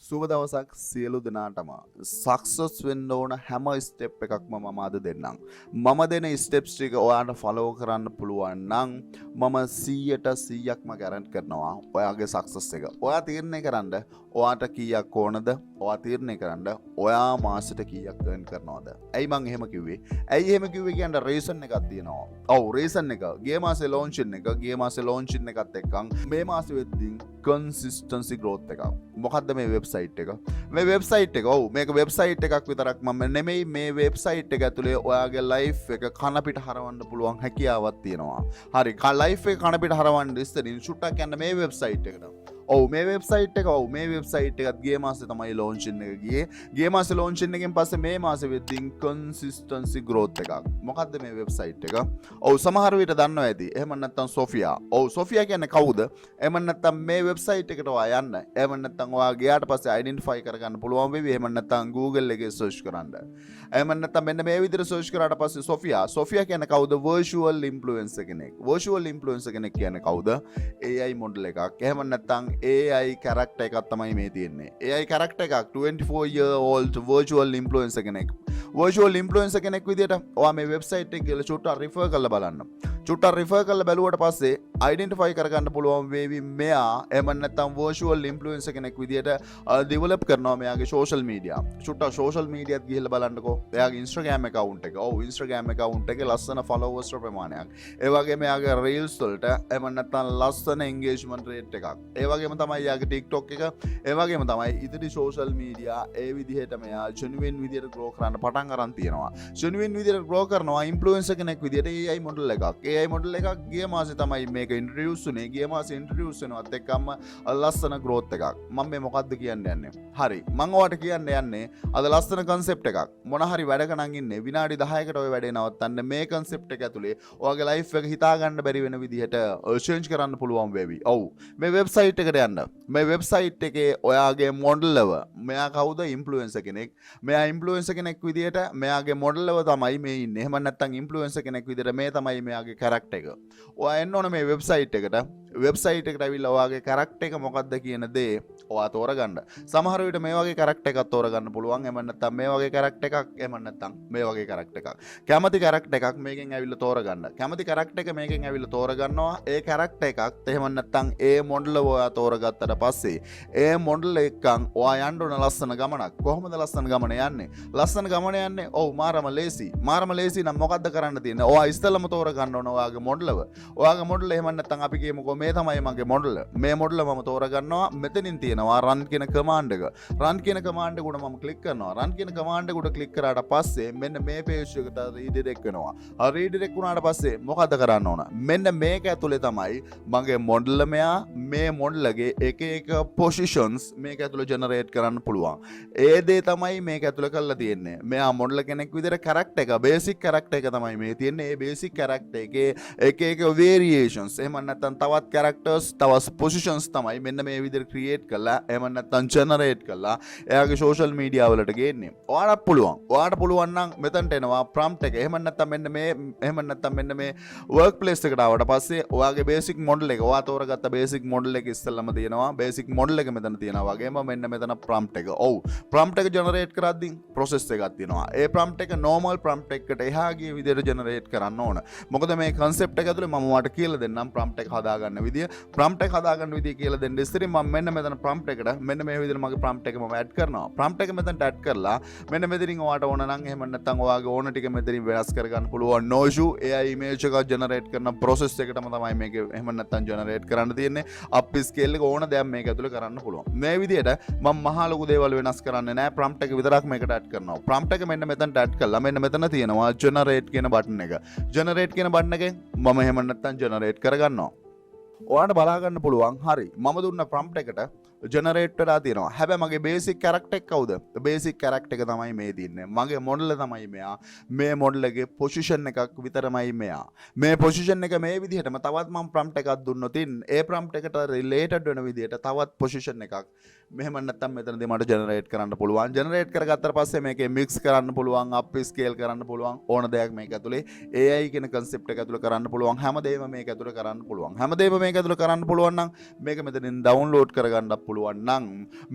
සුබ දවසක් සියලු දෙනාටම සක්සස් වෙන්න ඕන හැම ස්ටෙප් එකක්ම මම අද දෙන්නම්. මම දෙන ස්ටෙප්ස් ටික ඔයාලට ෆලෝ කරන්න පුළුවන් නම් මම 100%ක්ම ගැරන්ටි කරනවා ඔයාගේ සක්සස් එක. ඔයා තීරණය කරන්න ඔයාට කීයක් ඕනද? ඔයා තීරණය කරන්න ඔයා මාසෙට කීයක් earn කරනවද? ඇයි මං එහෙම කිව්වේ? ඇයි එහෙම කිව්වේ කියන්න රීසන් එකක් තියෙනවා. ඔව් රීසන් එක ගිය මාසේ ලොන්චින් එක ගිය මාසේ ලොන්චින් එකත් එක්කන් මේ මාසේ වෙද්දී consistency growth එකක්. මොකද්ද මේ වෙබ්සයිට් එක? මේ වෙබ්සයිට් එක ඔව් මේක වෙබ්සයිට් එකක් විතරක් මම නෙමෙයි මේ වෙබ්සයිට් එක ඇතුලේ ඔයාගේ ලයිෆ් එක කන පිට හරවන්න පුළුවන් හැකියාවක් තියෙනවා. හරි ලයිෆ් එක කන පිට හරවන්න ඉස්සරින් ෂුට්ටක් යන්න මේ වෙබ්සයිට් එකට. ඔව් මේ වෙබ්සයිට් එක ඔව් මේ වෙබ්සයිට් එකත් ගිය මාසේ තමයි ලොන්චින් එක ගියේ. ගිය මාසේ ලොන්චින් එකෙන් පස්සේ මේ මාසේ වෙද්දී consistency growth එකක්. මොකද්ද මේ වෙබ්සයිට් එක? ඔව් සමහර විට දන්නවා ඇති. එහෙම නැත්නම් සොෆියා. ඔව් සොෆියා කියන්නේ කවුද? එහෙම නැත්නම් මේ වෙබ්සයිට් එකට ඔයා යන්න. එහෙම නැත්නම් ඔයා ගියාට පස්සේ අයිඩෙන්ටිෆයි කරගන්න පුළුවන් වෙවි. එහෙම නැත්නම් Google එකේ සර්ච් කරන්න. එහෙම නැත්නම් මෙන්න මේ විදිහට සර්ච් කරාට පස්සේ සොෆියා කියන්නේ කවුද? virtual influencer කෙනෙක්. virtual influencer කෙනෙක් කියන්නේ කවුද? AI මොඩල් එකක්. එහෙම නැත්නම් AI character එකක් තමයි මේ තියෙන්නේ. AI character එකක් 24 year old virtual influencer කෙනෙක්. virtual influencer කෙනෙක් විදිහට ඔයා මේ වෙබ්සයිට් එක ගිහලා චුට්ටක් රිෆර් කරලා බලන්න. චුට්ටක් රිෆර් කරලා බැලුවට පස්සේ අයිඩෙන්ටිෆයි කරගන්න පුළුවන් වේවි මෙයා එහෙම නැත්නම් virtual influencer කෙනෙක් විදිහට ඩෙවලොප් කරනවා මෙයාගේ social media. චුට්ටක් social media එකත් ගිහලා බලන්නකෝ. එයාගේ Instagram account එක. ඔව් Instagram account එකේ ලස්සන followers ප්‍රමාණයක්. ඒ වගේම එයාගේ reels වලට එහෙම නැත්නම් ලස්සන engagement rate එකක්. ඒ වගේම තමයි එයාගේ TikTok එක. ඒ වගේම තමයි ඉදිරි social media ඒ විදිහට මෙයා genuine විදිහට grow කරන්න පටන් අරන් තියෙනවා. genuine විදිහට grow කරනවා influencer කෙනෙක් විදිහට AI model එකක්. AI model එකක් ගිය මාසේ තමයි මේක introduce උනේ. ගිය මාසේ introduce වෙනවත් එක්කම ලස්සන growth එකක්. මම මේ මොකද්ද කියන්න යන්නේ? හරි. මම ඔයාලට කියන්න යන්නේ අද ලස්සන concept එකක්. මොන හරි වැඩක නම් ඉන්නේ විනාඩි 10කට ඔය වැඩේ නවත්තන්න මේ concept එක ඇතුලේ ඔයාගේ life එක හිතා ගන්න බැරි වෙන විදිහට change කරන්න පුළුවන් වෙවි. ඔව්. මේ website එකට යන්න. මේ website එකේ ඔයාගේ model එක මෙයා කවුද? influencer කෙනෙක්. මෙයා influencer කෙනෙක් විදිහට මෙයාගේ model එක තමයි මේ ඉන්නේ. එහෙම නැත්නම් influencer කෙනෙක් විදිහට මේ තමයි මෙයාගේ character එක. ඔයා එන්න ඕන මේ වෙබ්සයිට් එකට. වෙබ්සයිට් එකට ඇවිල්ලා ඔයාගේ character එක මොකක්ද කියන දේ ඔයා තෝරගන්න. සමහර විට මේ වගේ character එකක් තෝරගන්න පුළුවන්. එහෙම නැත්නම් මේ වගේ character එකක්, එහෙම නැත්නම් මේ වගේ character එකක්. කැමති character එකක් මේකෙන් ඇවිල්ලා තෝරගන්න. කැමති character එක මේකෙන් ඇවිල්ලා තෝරගන්නවා. ඒ character එකක් එහෙම නැත්නම් ඒ model එක ඔයා තෝරගත්තට පස්සේ ඒ model එකෙන් ඔයා යන්න ඕන ලස්සන ගමනක්. කොහොමද ලස්සන ගමන යන්නේ? ලස්සන ගමන යන්නේ ඔව් මාරම ලේසි. මාරම ලේසි නම් මොකද්ද කරන්න තියෙන්නේ? ඔයා ඉස්සෙල්ලම තෝරගන්න ඕන ඔයාගේ model එක. ඔයාගේ model එහෙම නැත්නම් අපි කියමුකෝ මේ තමයි මගේ model. මේ model මම තෝරගන්නවා. මෙතනින් තියෙනවා run කියන command එක. run කියන command එක උඩ මම click කරනවා. run කියන command එක උඩ click කරාට පස්සේ මෙන්න මේ page එකට redirect වෙනවා. redirect වුණාට පස්සේ මොකද කරන්න ඕන? මෙන්න මේක ඇතුලේ තමයි මගේ model මෙයා මේ model එකේ එක එක positions මේක ඇතුලේ generate කරන්න පුළුවන්. ඒ දේ තමයි මේක ඇතුලේ කරලා තියෙන්නේ. මෙයා model කෙනෙක් විදිහට character එක basic character එක තමයි මේ තියෙන්නේ. ඒ basic character එකේ එක එක variations එහෙම නැත්නම් තවත් characters තවත් positions තමයි මෙන්න මේ විදිහට create කරලා එහෙම නැත්නම් generate කරලා එයාගේ social media වලට ගේන්නේ. ඔයාලට පුළුවන් නම් මෙතනට එනවා prompt එක. එහෙම නැත්නම් මෙන්න මේ workplace එකට ආවට පස්සේ ඔයාගේ basic model එක ඔයා තෝරගත්ත basic model එක ඉස්සෙල්ලාම තියෙනවා. basic model එක මෙතන තියෙනවා. වගේම මෙන්න මෙතන prompt එක. ඔව් prompt එක generate කරද්දී process එකක් තියෙනවා. ඒ prompt එක normal prompt එකකට එහා ගිය විදිහට generate කරන්න ඕන. මොකද මේ concept එක ඇතුලේ මම ඔයාලට කියලා දෙන්නම් prompt එක හදාගන්න විදිය. prompt එක හදාගන්න විදිය කියලා දෙන්න ඉස්සරින් මම මෙන්න මෙතන prompt එකට මෙන්න මේ විදිහට මගේ prompt එක මම add කරනවා. prompt එක මෙතනට add කරලා මෙන්න මෙතනින් ඔයාලට ඕන නම් එහෙම නැත්නම් ඔයාගේ ඕන ටික මෙතනින් වෙනස් කරගන්න පුළුවන්. no issue. AI image එක generate කරන process එකටම තමයි මේක එහෙම නැත්නම් generate කරන්න තියෙන්නේ. up scale එක ඕන දෙයක් මේක ඇතුලේ කරන්න පුළුවන්. මේ විදිහට මම මහා ලොකු දේවල් වෙනස් කරන්නේ නැහැ. prompt එක විතරක් මේකට add කරනවා. prompt එක මෙන්න මෙතනට add කළා. මෙන්න මෙතන තියෙනවා generate කියන button එක. generate කියන button එකෙන් මම එහෙම නැත්නම් generate කරගන්නවා. ඔයාලට බලා ගන්න පුළුවන්. හරි. මම දුන්න prompt එකට generate වෙලා තියෙනවා. හැබැයි මගේ basic character එක කවුද? basic character එක තමයි මේ දින්නේ. මගේ model තමයි මෙයා. මේ model එකේ position එකක් විතරමයි මෙයා. මේ position එක මේ විදිහටම තවත් මම prompt එකක් දුන්නොත් ඒ prompt එකට related වෙන විදිහට තවත් position එකක් මෙහෙම නැත්තම් මෙතනදී මට generate කරන්න පුළුවන්. generate කරගත්තට පස්සේ මේකේ mix කරන්න පුළුවන්, up scale කරන්න පුළුවන්. ඕන දෙයක් මේක ඇතුලේ AI කියන concept එක ඇතුලේ කරන්න පුළුවන්. හැමදේම මේක ඇතුලේ කරන්න පුළුවන්. හැමදේම මේක ඇතුලේ කරන්න පුළුවන් නම් මේක මෙතනින් download කරගන්න පුළුවන්. පුළුවන් නම්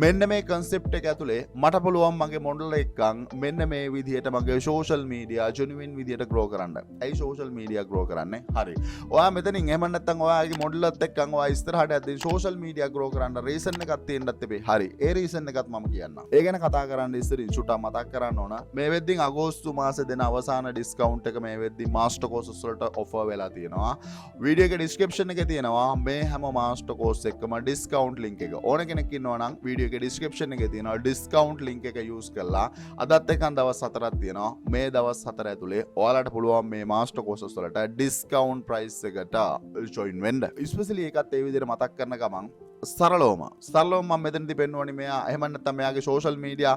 මෙන්න මේ concept එක ඇතුලේ මට පුළුවන් මගේ මොඩල් එකක් මෙන්න මේ විදිහට මගේ social media genuine විදිහට grow කරන්න. ඇයි social media grow කරන්නේ? හරි. ඔයා මෙතනින් එහෙම නැත්නම් ඔයාගේ මොඩල් එකත් එක්කන් ඔයා ඉස්සරහට යද්දී social media grow කරන්න reason එකක් තියෙන්නත් එපේ. හරි. ඒ reason එකත් මම කියන්නම්. ඒ ගැන කතා කරන්න ඉස්සරින් චුට්ටක් මතක් කරන්න ඕන. මේ වෙද්දී අගෝස්තු මාසේ දෙන අවසාන discount එක මේ වෙද්දී master courses වලට offer වෙලා තියෙනවා. වීඩියෝ එකේ description එකේ තියෙනවා මේ හැම master course එකකම discount link එක. ඕන කෙනෙක් ඉන්නවා නම් වීඩියෝ එකේ description එකේ තියෙනවා discount link එක use කරලා අදත් එක්කන් දවස් 4ක් තියෙනවා. මේ දවස් 4 ඇතුලේ ඔයාලට පුළුවන් මේ master courses වලට discount price එකට join වෙන්න. especially ඒකත් ඒ විදිහට මතක් කරන ගමන් සරලවම මම මෙතනදී පෙන්වන්නේ මෙයා එහෙම නැත්නම් මෙයාගේ social media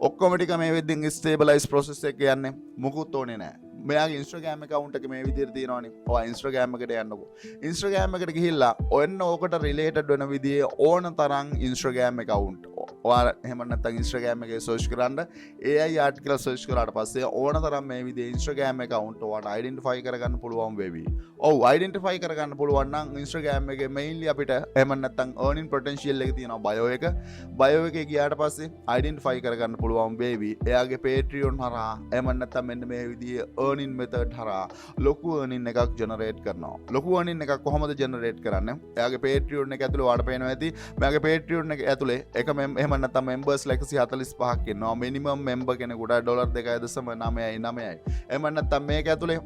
ඔක්කොම ටික මේ වෙද්දින් stabilize process එක යන්නේ මුකුත් ඕනේ නැහැ. මෙයාගේ Instagram account එක මේ විදිහට තියෙනවනේ. ඔයා Instagram එකට යන්නකෝ. Instagram එකට ගිහිල්ලා ඔන්න ඕකට related වෙන විදිහේ ඕන තරම් Instagram account ඔයා එහෙම නැත්නම් Instagram එකේ search කරන්න AI article search කරාට පස්සේ ඕන තරම් මේ විදිහේ Instagram account ඔයාට identify කරගන්න පුළුවන් වෙවි. ඔව් identify කරගන්න පුළුවන් නම් Instagram එකේ mainly අපිට එහෙම නැත්නම් earning potential එක තියෙනවා bio එක. bio එකේ ගියාට පස්සේ identify කරගන්න පුළුවන් වෙවි. එයාගේ Patreon හරහා එහෙම නැත්නම් මෙන්න මේ විදිහේ earning method හරහා ලොකු earning එකක් generate කරනවා. ලොකු earning එකක් කොහොමද generate කරන්නේ? එයාගේ Patreon එක ඇතුලේ ඔයාලට පේනවා ඇති. මෙයාගේ Patreon එක ඇතුලේ එක එහෙම නැත්නම් members 145ක් ඉන්නවා. minimum member කෙනෙකුට $2.999යි. එහෙම නැත්නම් මේක ඇතුලේ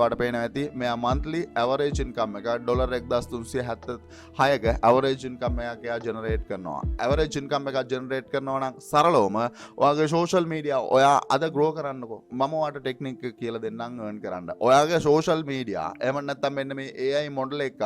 ඔයාලට පේනවා ඇති. මෙයා monthly average income එක $376ක average income එකක් එයා generate කරනවා. average income එකක් generate කරනවා නම් සරලවම ඔයාගේ social media ඔයා අද grow කරන්නකෝ. මම ඔයාට technique එක කියලා දෙන්නම් earn කරන්න. ඔයාගේ social media එහෙම නැත්නම් මෙන්න මේ AI model එකක්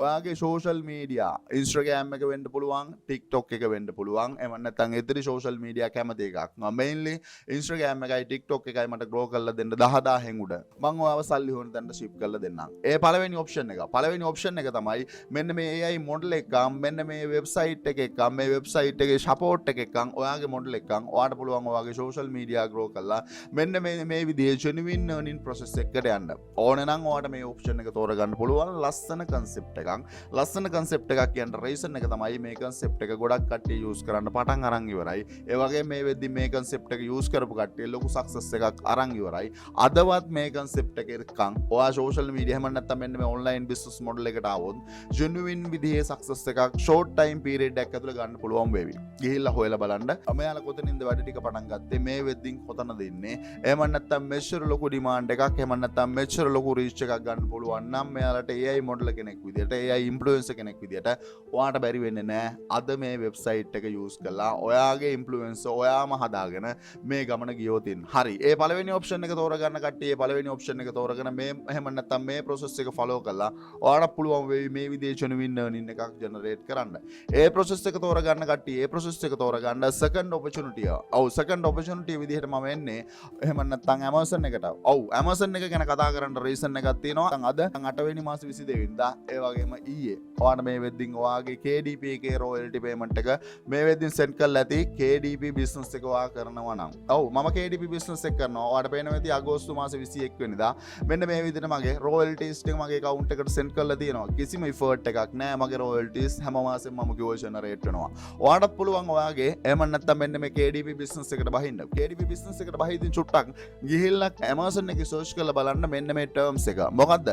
ඔයාගේ social media Instagram එක වෙන්න පුළුවන්, TikTok එක වෙන්න පුළුවන්. එහෙම නැත්නම් ඉදිරි social media කැමති එකක්. mainly Instagram එකයි TikTok එකයි මට grow කරලා දෙන්න 10000න් උඩ. මම ඔයාව සල්ලි හොන තැනට ship කරලා දෙන්නම්. ඒ පළවෙනි option එක. පළවෙනි option එක තමයි මෙන්න මේ AI model එකක් මෙන්න මේ website එකක මේ website එකේ support එකක් ඔයාගේ model එකක් ඔයාට පුළුවන් ඔයාගේ social media grow කරලා මෙන්න මේ විදිහේ genuine earning process එකකට යන්න. ඕන නම් ඔයාට මේ option එක තෝරගන්න පුළුවන් ලස්සන concept එකක්. ලස්සන concept එකක් කියන reason එක තමයි මේ concept එක ගොඩක් කට්ටිය use කරන්න පටන් අරන් ඉවරයි. ඒ වගේ මේ වෙද්දි මේ concept එක use කරපු කට්ටිය ලොකු success එකක් අරන් ඉවරයි. අදවත් මේ concept එක එකක් ඔයා social media එහෙම නැත්නම් මෙන්න මේ online business model එකට ආවොත් genuine විදිහේ success එකක් short time period එකක් ඇතුළේ ගන්න පුළුවන් වෙවි. ගිහිල්ලා හොයලා බලන්න. මෙයාලා කොතනින්ද වැඩ ටික පටන් ගත්තේ මේ වෙද්දින් කොතනද ඉන්නේ. එහෙම නැත්නම් මෙච්චර ලොකු demand එකක් එහෙම නැත්නම් මෙච්චර ලොකු reach එකක් ගන්න පුළුවන් නම් මෙයාලට AI model කෙනෙක් විදියට AI influencer කෙනෙක් විදියට ඔයාට බැරි වෙන්නේ නැහැ. අද මේ website එක use කරලා ඔයාගේ influencer ඔයාම හදාගෙන මේ ගමන ගියොත් හරි. ඒ පළවෙනි option එක තෝරගන්න කට්ටිය ඒ පළවෙනි option එක තෝරගෙන මේ එහෙම නැත්නම් මේ process එක follow කරලා ඔයාට පුළුවන් වෙයි මේ විදිහේ genuine earning එකක් generate කරන්න. ඒ process එක තෝරගන්න කට්ටිය ඒ process එක තෝරගන්න second opportunity. ඔව් second opportunity විදිහට මම එන්නේ එහෙම නැත්නම් Amazon එකට. ඔව් Amazon එක ගැන කතා කරන්න reason එකක් තියෙනවා. අද 8 වෙනි මාස 22 වෙනිදා ඒ වගේම ඊයේ ඔයාට මේ වෙද්දින් ඔයාගේ KDP එකේ royalty payment එක මේ වෙද්දින් send කරලා ඇති KDP business එක ඔයා කරනවා නම්. ඔව් මම KDP business එක කරනවා. ඔයාට පේනවා ඇති අගෝස්තු මාස 21 වෙනිදා මෙන්න මේ විදිහට මගේ royalties ටික මගේ account එකට send කරලා තියෙනවා. කිසිම effort එකක් නැහැ. මගේ royalties හැම මාසෙම මම කිව්ව generate වෙනවා. ඔයාටත් පුළුවන් ඔයාගේ එහෙම නැත්නම් මෙන්න මේ KDP business එකට බහින්න. KDP business එකට බහිදින් චුට්ටක් ගිහිල්ලා Amazon එකේ search කරලා බලන්න මෙන්න මේ terms එක. මොකද්ද?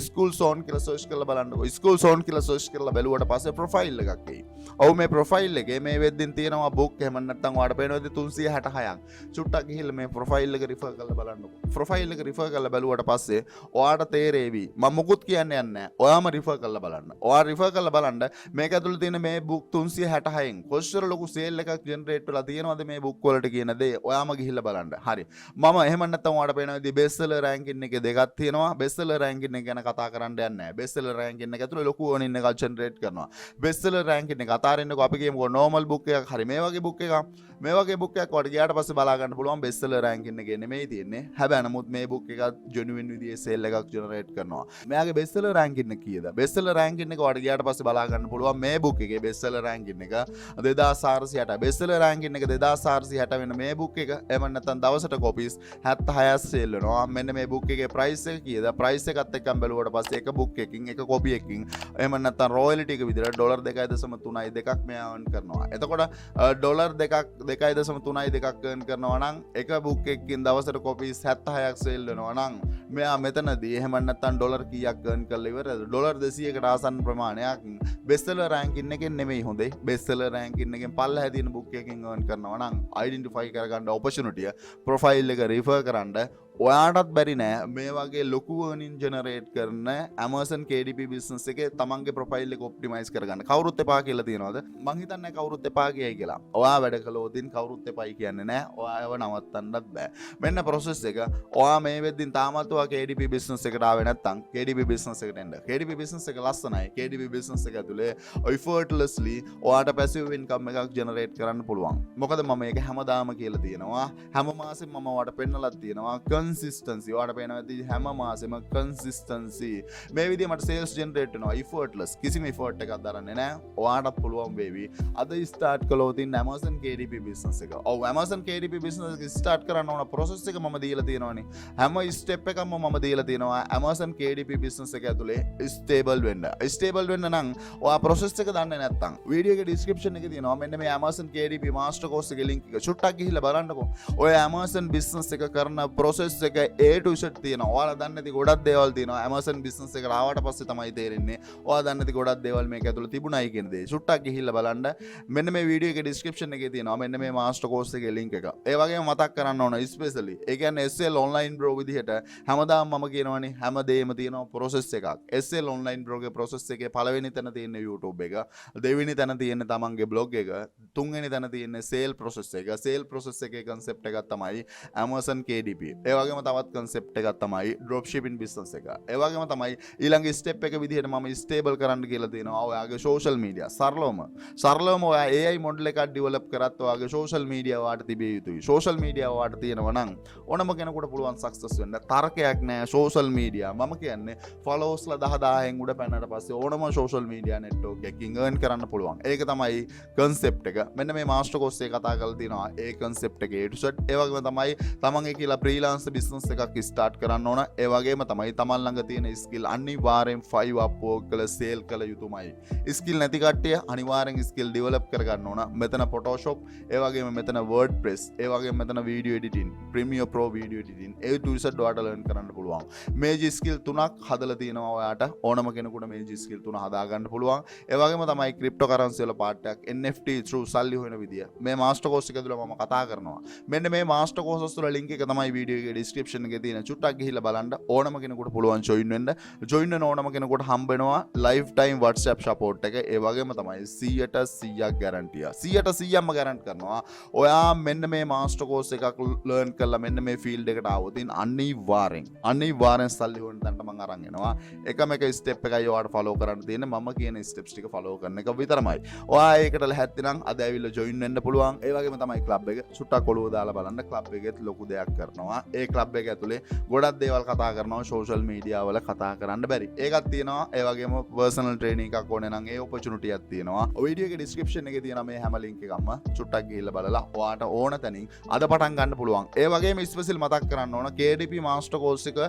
school zone කියලා search කරලා බලන්නකෝ. school zone කියලා search කරලා බැලුවට පස්සේ profile එකක් එයි. ඔව් මේ profile එකේ මේ වෙද්දින් තියෙනවා book එහෙම නැත්නම් ඔයාට පේනවාද 366ක්. චුට්ටක් ගිහිල්ලා මේ profile එක refer කරලා බලන්නකෝ. profile එක refer කරලා බැලුවට පස්සේ ඔයාට තේරෙවි. මම මුකුත් කියන්නේ නැහැ. ඔයාම refer කරලා බලන්න. ඔයා refer කරලා බලන්න මේක ඇතුළේ තියෙන මේ book 366න් කොච්චර ලොකු sale එකක් generate වෙලා තියෙනවද මේ book වලට කියන දේ ඔයාම ගිහිල්ලා බලන්න. හරි. මම එහෙම නැත්නම් ඔයාට පේනවාද best seller ranking එකේ දෙකක් තියෙනවා. best seller ranking එක ගැන කතා කරන්න යන්නේ නැහැ. best seller ranking එක ඇතුළේ ලොකු earning එකක් generate කරනවා. best seller ranking එක අතාරින්නකෝ අපි කියමු හිතන්නකෝ normal book එකක් හරි මේ වගේ book එකක් මේ වගේ book එකක් වට ගියාට පස්සේ බලා ගන්න පුළුවන් bestseller ranking එකේ නෙමෙයි තියෙන්නේ. හැබැයි නමුත් මේ book එක genuine විදිහේ sale එකක් generate කරනවා. මෙයාගේ bestseller ranking එක කීයද? bestseller ranking එක වට ගියාට පස්සේ බලා ගන්න පුළුවන් මේ book එකේ bestseller ranking එක 2460. bestseller ranking එක 2460 වෙන මේ book එක එමන් නැත්නම් දවසට copies 76ක් sale වෙනවා. මෙන්න මේ book එකේ price එක කීයද? price එකත් එක්කම බැලුවට පස්සේ එක book එකකින් එක copy එකකින් එමන් නැත්නම් royalty එක විදිහට $2.32 මෙයා earn කරනවා. එතකොට $2.32 earn කරනවා නම් එක book එකකින් දවසට copies 76ක් sale වෙනවා නම් මෙයා මෙතනදී එහෙම නැත්නම් ඩොලර් කීයක් earn කරලා ඉවරද? ඩොලර් 200කට ආසන්න ප්‍රමාණයක් bestseller ranking එකෙන් නෙමෙයි හොඳේ. bestseller ranking එකෙන් පල්ලෙහා තියෙන book එකකින් earn කරනවා නම් identify කරගන්න opportunity profile එක refer කරන්න ඔයාටත් බැරි නෑ මේ වගේ ලොකු earning generate කරන Amazon KDP business එකේ තමන්ගේ profile එක optimize කරගන්න. කවුරුත් එපා කියලා තියනවාද? මං හිතන්නේ කවුරුත් එපා කියයි කියලා. ඔයා වැඩ කළොත් කවුරුත් එපායි කියන්නේ නෑ. ඔයාව නවත්තන්නත් බෑ. මෙන්න process එක. ඔයා මේ වෙද්දින් තාමත් ඔයා KDP business එකට ආවේ නැත්නම් KDP business එකට එන්න. KDP business එක ලස්සනයි. KDP business එක ඇතුලේ effortlessly ඔයාට passive income එකක් generate කරන්න පුළුවන්. මොකද මම මේක හැමදාම කියලා තියෙනවා. හැම මාසෙම මම ඔයාට පෙන්නලා තියෙනවා. consistency ඔයාට පේනවා ඇති හැම මාසෙම consistency මේ විදිහට මට sales generate වෙනවා effortless කිසිම effort එකක් දරන්නේ නැහැ ඔයාටත් පුළුවන් වේවි අද start කළොත් ඉන්න Amazon KDP business එක ඔව් Amazon KDP business එක start කරන්න ඕන process එක මම දීලා තියෙනවානේ හැම step එකක්ම මම දීලා තියෙනවා Amazon KDP business එක ඇතුලේ stable වෙන්න නම් ඔයා process එක දන්නේ නැත්නම් video එකේ description එකේ තියෙනවා මෙන්න මේ Amazon KDP master course එකේ link එක චුට්ටක් ගිහිල්ලා බලන්නකෝ ඔය Amazon business එක කරන process එක A to Z තියෙනවා. ඔයාලා දන්නේ නැති ගොඩක් දේවල් තියෙනවා. Amazon business එකට ආවට පස්සේ තමයි තේරෙන්නේ. ඔයාලා දන්නේ නැති ගොඩක් දේවල් මේක ඇතුළේ තිබුණයි කියන දේ. චුට්ටක් ගිහිල්ලා බලන්න. මෙන්න මේ වීඩියෝ එකේ description එකේ තියෙනවා. මෙන්න මේ master course එකේ link එක. ඒ වගේම මතක් කරන්න ඕන especially. ඒ කියන්නේ SL online bro විදිහට හැමදාම මම කියනවනේ හැමදේම තියෙනවා process එකක්. SL online bro ගේ process එකේ පළවෙනි තැන තියෙන YouTube එක. දෙවෙනි තැන තියෙන තමන්ගේ blog එක. තුන්වෙනි තැන තියෙන sale process එක. sale process එකේ concept එකක් තමයි Amazon KDP. ඒ වගේම තවත් concept එකක් තමයි drop shipping business එක. ඒ වගේම තමයි ඊළඟ step එක විදිහට මම stable කරන්න කියලා තියෙනවා. ඔයාගේ social media සරලවම ඔයා AI model එකක් develop කරත් ඔයාගේ social media ඔයාට තිබිය යුතුයි. social media ඔයාට තියෙනවා නම් ඕනම කෙනෙකුට පුළුවන් success වෙන්න. තර්කයක් නෑ social media. මම කියන්නේ followers ලා 10000න් උඩ පැනනට පස්සේ ඕනම social media network එකකින් earn කරන්න පුළුවන්. ඒක තමයි concept එක. මෙන්න මේ master course එක කතා කරලා තියෙනවා. ඒ concept එක A to Z. ඒ වගේම තමයි තමන්ගේ කියලා freelance business එකක් start කරන්න ඕන. ඒ වගේම තමයි තමන් ළඟ තියෙන skill අනිවාර්යෙන් 5 upwork කළ sale කළ යුතුමයි. skill නැති කට්ටිය අනිවාර්යෙන් skill develop කරගන්න ඕන. මෙතන Photoshop, ඒ වගේම මෙතන WordPress, ඒ වගේම මෙතන video editing, Premiere Pro video editing, A to Z ඔයාට learn කරන්න පුළුවන්. මේජි skill 3ක් හදලා තියෙනවා ඔයාට. ඕනම කෙනෙකුට මේජි skill 3 හදා ගන්න පුළුවන්. ඒ වගේම තමයි cryptocurrency වල part එකක් NFT through සල්ලි හොයන විදිය. මේ master course එක ඇතුළේ මම කතා කරනවා. මෙන්න මේ master courses වල link එක තමයි video එකේ description එකේ තියෙන චුට්ටක් ගිහිල්ලා බලන්න ඕනම කෙනෙකුට පුළුවන් join වෙන්න ඕනම කෙනෙකුට හම්බ වෙනවා lifetime WhatsApp support එක ඒ වගේම තමයි 100% guarantee 100%ක්ම guarantee කරනවා ඔයා මෙන්න මේ master course එකක් learn කරලා මෙන්න මේ field එකට ආවොත් අනිවාර්යෙන් සල්ලි හොයන තැනට මම අරන් එනවා එකම එක step එකයි ඔයාලට follow කරන්න තියෙන්නේ මම කියන steps ටික follow කරන එක විතරමයි ඔයා ඒකට ලැහැත්ති නම් අද ඇවිල්ලා join වෙන්න පුළුවන් ඒ වගේම තමයි club එක චුට්ටක් ඔළුව දාලා බලන්න club එකෙත් ලොකු දෙයක් කරනවා ඒ club එක ඇතුලේ ගොඩක් දේවල් කතා කරනවා social media වල කතා කරන්න බැරි. ඒකක් තියෙනවා. ඒ වගේම personal training එකක් ඕනේ නම් ඒ opportunity එකක් තියෙනවා. වීඩියෝ එකේ description එකේ තියෙනවා මේ හැම link එකක්ම චුට්ටක් ගිහිල්ලා බලලා ඔයාට ඕන තැනින් අද පටන් ගන්න පුළුවන්. ඒ වගේම ස්පෙෂල් මතක් කරන්න ඕන KDP master course එක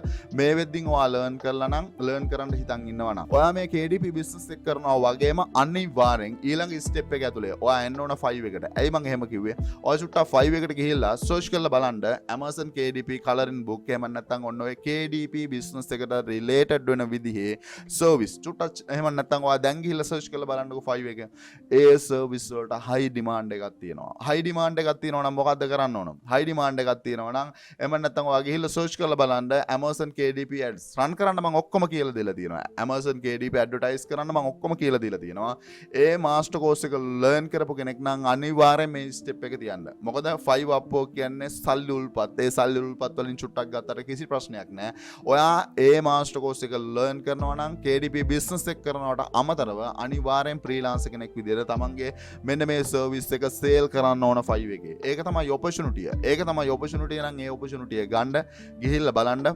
මේ වෙද්දින් ඔයා learn කරලා නම් learn කරන්න හිතන් ඉන්නවා නම් ඔයා මේ KDP business එක කරනවා වගේම අනිවාර්යෙන් ඊළඟ step එක ඇතුලේ ඔයා එන්න ඕන 5 එකට. ඇයි මම එහෙම කිව්වේ? ඔයා චුට්ටක් 5 එකට ගිහිල්ලා search කරලා බලන්න Amazon KDP coloring book එහෙම නැත්නම් ඔන්න ඔය KDP business එකට related වෙන විදිහේ service චුට්ටක් එහෙම නැත්නම් ඔයා දැන් ගිහිල්ලා search කරලා බලන්නකෝ 5 එක. ඒ service වලට high demand එකක් තියෙනවා. high demand එකක් තියෙනවා නම් මොකද්ද කරන්න ඕන? high demand එකක් තියෙනවා නම් එහෙම නැත්නම් ඔයා ගිහිල්ලා search කරලා බලන්න Amazon KDP ads run කරන්න මම ඔක්කොම කියලා දීලා තියෙනවා. Amazon KDP advertise කරන්න මම ඔක්කොම කියලා දීලා තියෙනවා. ඒ master course එක learn කරපු කෙනෙක් නම් අනිවාර්යෙන් මේ step එක තියන්න. මොකද 5 upwork කියන්නේ සල්ලි උල්පත්. ඒ සල්ලි උල්පත් පොත්පත් වලින් චුට්ටක් ගත්තට කිසි ප්‍රශ්නයක් නැහැ. ඔයා ඒ මාස්ටර් කෝස් එක ලර්න් කරනවා නම් KDP බිස්නස් එක කරනවට අමතරව අනිවාර්යෙන් ෆ්‍රීලාන්සර් කෙනෙක් විදිහට තමන්ගේ මෙන්න මේ සර්විස් එක සේල් කරන්න ඕන 5 එකේ. ඒක තමයි ඔපචුනිටිය. ඒක තමයි ඔපචුනිටිය නම් ඒ ඔපචුනිටිය ගන්න ගිහිල්ලා බලන්න.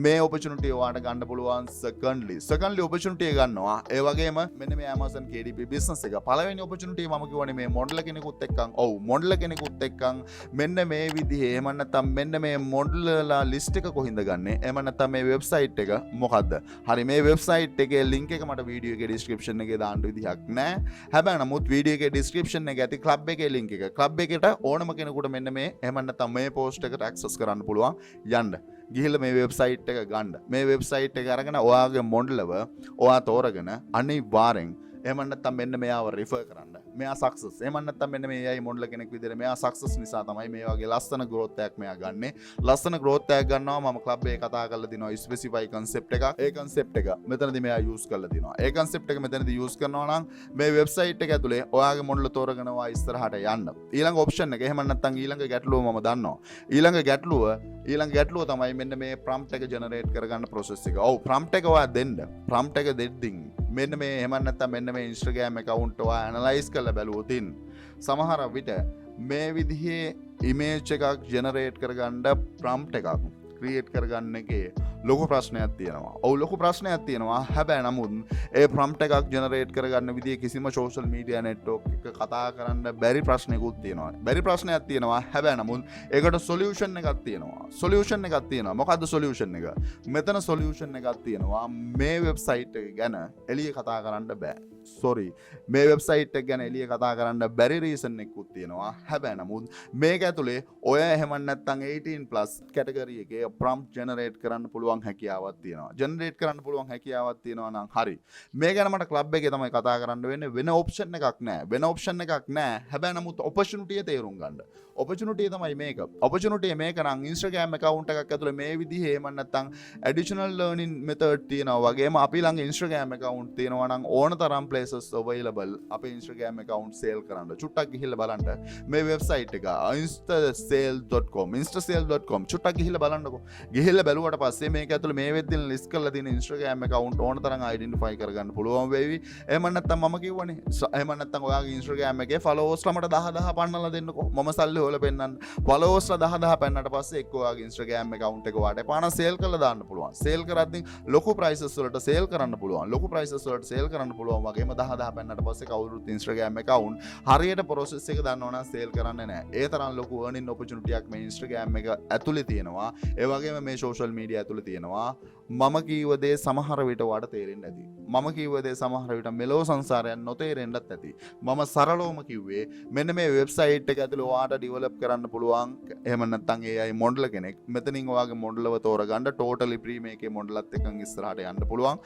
මේ ඔපචුනිටිය ඔයාලට ගන්න පුළුවන් සෙකන්ඩ්ලි ඔපචුනිටිය ගන්නවා. ඒ වගේම මෙන්න මේ Amazon KDP බිස්නස් එක පළවෙනි ඔපචුනිටිය මම කියවනේ මේ මොඩල් කෙනෙකුත් එක්කන් මොඩල් කෙනෙකුත් එක්කන් මෙන්න මේ විදිහේ එහෙම නැත්නම් මෙන්න මේ මොඩල්ලා ලිස්ට් එක කොහින්ද ගන්නෙ එහෙම නැත්නම් මේ වෙබ්සයිට් එක මොකද්ද හරි මේ වෙබ්සයිට් එකේ ලින්ක් එක මට වීඩියෝ එකේ ඩිස්ක්‍රිප්ෂන් එකේ දාන්න විදිහක් නැහැ හැබැයි නමුත් වීඩියෝ එකේ ඩිස්ක්‍රිප්ෂන් එකේ ඇති ක්ලබ් එකේ ලින්ක් එක ක්ලබ් එකට ඕනම කෙනෙකුට මෙන්න මේ එහෙම නැත්නම් මේ පෝස්ට් එකට ඇක්සස් කරන්න පුළුවන් යන්න ගිහිල්ලා මේ වෙබ්සයිට් එක ගන්න මේ වෙබ්සයිට් එක අරගෙන ඔයාගේ මොඩලව ඔයා තෝරගෙන අනිවාර්යෙන් එහෙම නැත්නම් මෙන්න මෙයාව රිෆර් කරන්න. මෙයා සක්සස්. එහෙම නැත්නම් මෙන්න මේ AI මොඩල් කෙනෙක් විදිහට මෙයා සක්සස් නිසා තමයි මේ වගේ ලස්සන growth එකක් මෙයා ගන්නෙ. ලස්සන growth එකක් ගන්නවා මම ක්ලබ් එකේ කතා කරලා දිනවා ස්පෙસિෆයි concept එකක්. ඒ concept එක මෙතනදී මෙයා use කරලා දිනවා. ඒ concept එක මෙතනදී use කරනවා නම් මේ website එක ඇතුලේ ඔයාගේ මොඩල් තෝරගෙන ඔයා ඉස්සරහට යන්න. ඊළඟ option එක එහෙම නැත්නම් ඊළඟ ගැටලුව මම දන්නවා. ඊළඟ ගැටලුව තමයි මෙන්න මේ prompt එක generate කරගන්න process එක. ඔව් prompt එක ඔයා දෙන්න. prompt එක දෙද්දී මෙන්න මේ එහෙම නැත්නම් මෙන්න මේ Instagram account ඔයා analyze කරලා බැලුවොත් සමහර විට මේ විදිහේ image එකක් generate කරගන්න prompt එකක් create කරගන්න එකේ ලොකු ප්‍රශ්නයක් තියෙනවා. ඔව් ලොකු ප්‍රශ්නයක් තියෙනවා. හැබැයි නමුත් ඒ prompt එකක් generate කරගන්න විදිහේ කිසිම social media network එක කතා කරන්න බැරි ප්‍රශ්නයකුත් තියෙනවා. බැරි ප්‍රශ්නයක් තියෙනවා. හැබැයි නමුත් ඒකට solution එකක් තියෙනවා. මොකද්ද solution එක? මෙතන solution එකක් තියෙනවා. මේ website එක ගැන එළිය කතා කරන්න බෑ. sorry මේ website එක ගැන එළිය කතා කරන්න බැරි reason එකකුත් තියෙනවා. හැබැයි නමුත් මේක ඇතුලේ ඔය එහෙම නැත්නම් 18+ category එකේ prompt generate කරන්න පුළුවන් හැකියාවක් තියෙනවා. ජෙනරේට් කරන්න පුළුවන් හැකියාවක් තියෙනවා නම් හරි. මේ ගැන මට ක්ලබ් එකේ තමයි කතා කරන්න වෙන්නේ. වෙන ඔප්ෂන් එකක් නැහැ. හැබැයි නමුත් ඔපචුනිටිය තේරුම් ගන්න. ඔපචුනිටිය තමයි මේක. ඔපචුනිටිය මේක නම් Instagram account එකක් ඇතුලේ මේ විදිහේ එහෙම නැත්නම් additional learning method තියෙනවා. වගේම අපි ළඟ Instagram account තියෙනවා නම් ඕන තරම් places available. අපේ Instagram account sale කරන්න. චුට්ටක් ගිහිල්ලා බලන්න. මේ website එක instasales.com චුට්ටක් ගිහිල්ලා බලන්නකෝ. ගිහිල්ලා බැලුවට පස්සේ මේක ඇතුළේ මේ වෙද්දින් ලිස්ට් කරලා තියෙන Instagram account ඕන තරම් identify කරගන්න පුළුවන් වෙවි. එහෙම නැත්නම් මම කියවනේ. එහෙම නැත්නම් ඔයාගේ Instagram එකේ followers ළමට 10 පන්නලා දෙන්නකෝ. මම සල්ලි හොයලා පෙන්නන්න. followers ලා 10 පෙන්නට පස්සේ එක්ක ඔයාගේ Instagram account එක වාට පාන sale කරලා දාන්න පුළුවන්. sale කරද්දී ලොකු prices වලට sale කරන්න පුළුවන්. වගේම 10 පෙන්නට පස්සේ කවුරුත් Instagram account හරියට process එක දන්නවනම් sale කරන්නේ නැහැ. ඒ තරම් ලොකු earning opportunity එකක් මේ Instagram එක ඇතුලේ තියෙනවා. ඒ වගේම මේ social media ඇතුලේ තියෙනවා. මම කීව දේ සමහර විට ඔයාලට තේරෙන්නේ නැති. මම කීව දේ සමහර විට මෙලෝ සංසාරයක් නොතේරෙන්නත් ඇති. මම සරලවම කිව්වේ මෙන්න මේ වෙබ්සයිට් එක ඇතුලේ ඔයාලට ඩෙවලොප් කරන්න පුළුවන්. එහෙම නැත්නම් AI මොඩල් කෙනෙක් මෙතනින් ඔයාගේ මොඩල්ව තෝරගන්න totally free මේකේ මොඩලත් එක්කන් ඉස්සරහට යන්න පුළුවන්.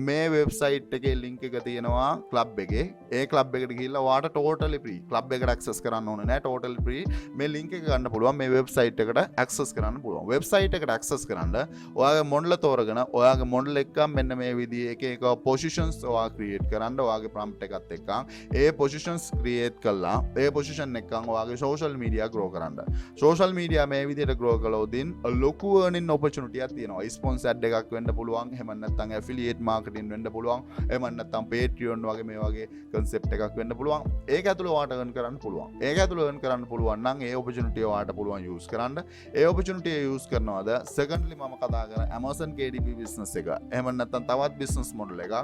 මේ වෙබ්සයිට් එකේ link එක තියෙනවා club එකේ. ඒ club එකට ගිහිල්ලා ඔයාලට totally free club එකට access කරන්න ඕනේ නැහැ. totally free මේ link එක ගන්න පුළුවන්. මේ වෙබ්සයිට් එකට access කරන්න පුළුවන්. වෙබ්සයිට් එකට access කරන්න ඔයාගේ මොඩල් තෝරගෙන ඔයාගේ මොඩල් එක මෙන්න මේ විදිහේ එක positions ඔයා create කරන්න ඔයාගේ prompt එකත් එක්කන් ඒ positions create කළා ඒ position එකෙන් ඔයාගේ social media grow කරන්න. social media මේ විදිහට grow කළොතින් ලොකු earning opportunity එකක් තියෙනවා. sponsored එකක් වෙන්න පුළුවන්. එහෙම නැත්නම් affiliate marketing වෙන්න පුළුවන්. එහෙම නැත්නම් Patreon වගේ මේ වගේ concept එකක් වෙන්න පුළුවන්. ඒක ඇතුළේ ඔයාට earn කරන්න පුළුවන්. ඒක ඇතුළේ earn කරන්න පුළුවන් නම් ඒ opportunity ඔයාට පුළුවන් use කරන්න. ඒ opportunity use කරනවාද secondly මම කතා කරන Amazon KDP business එක. එහෙම නැත්නම් තවත් business model එකක්.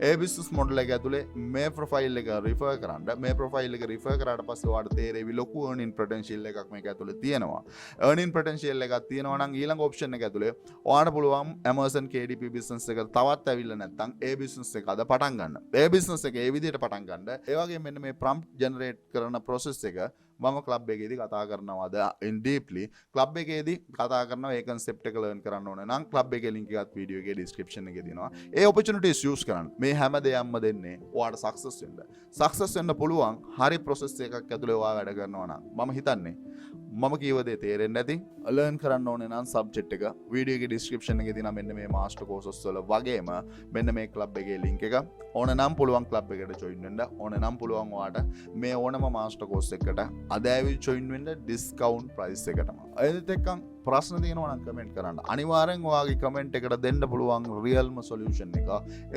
ඒ business model එක ඇතුලේ මේ profile එක refer කරන්න. මේ profile එක refer කරාට පස්සේ ඔයාලට තේරෙවි ලොකු earning potential එකක් මේක ඇතුලේ තියෙනවා. earning potential එකක් තියෙනවා නම් ඊළඟ option එක ඇතුලේ ඔයාලට පුළුවන් Amazon KDP business එක තවත් ඇවිල්ලා නැත්නම් ඒ business එක අද පටන් ගන්න. ඒ business එක ඒ විදිහට පටන් ගන්න. ඒ වගේම මෙන්න මේ prompt generate කරන process එක මම ක්ලබ් එකේදී කතා කරනවාද in deeply ක්ලබ් එකේදී කතා කරනවා ඒ concept එක learn කරන්න ඕන නම් ක්ලබ් එකේ link එකත් වීඩියෝ එකේ description එකේ දෙනවා. ඒ opportunities use කරන්න. මේ හැම දෙයක්ම දෙන්නේ ඔයාලට success වෙන්න පුළුවන්. හරි process එකක් ඇතුලේ ඔයා වැඩ කරනවා නම් මම හිතන්නේ මම කියව දේ තේරෙන්නේ නැති learn කරන්න ඕනේ නම් subject එක වීඩියෝ එකේ description එකේ තියෙනවා මෙන්න මේ master courses වල වගේම මෙන්න මේ ක්ලබ් එකේ link එක ඕන නම් පුළුවන් ක්ලබ් එකට join වෙන්න ඕන නම් පුළුවන් ඔයාට මේ ඕනම master course එකකට අද ඇවිත් join වෙන්න discount price එකටම. ඒත් එක්කන් ප්‍රශ්න තියෙනවා නම් කමෙන්ට් කරන්න. අනිවාර්යෙන් ඔයාගේ කමෙන්ට් එකට දෙන්න පුළුවන් රියල්ම සොලියුෂන් එක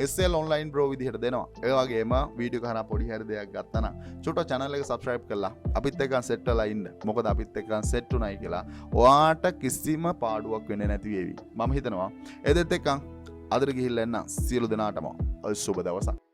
SL online bro විදිහට දෙනවා. ඒ වගේම වීඩියෝ කරා පොඩි හරි දෙයක් ගත්තා නම් චුට්ට channel එක subscribe කරලා අපිත් එක්කන් set වෙලා ඉන්න. මොකද අපිත් එක්කන් set උනායි කියලා ඔයාට කිසිම පාඩුවක් වෙන්නේ නැති වේවි. මම හිතනවා ඒ දෙත් එක්කන් අදට ගිහිල්ලා එන්න සියලු දෙනාටම සුබ දවසක්.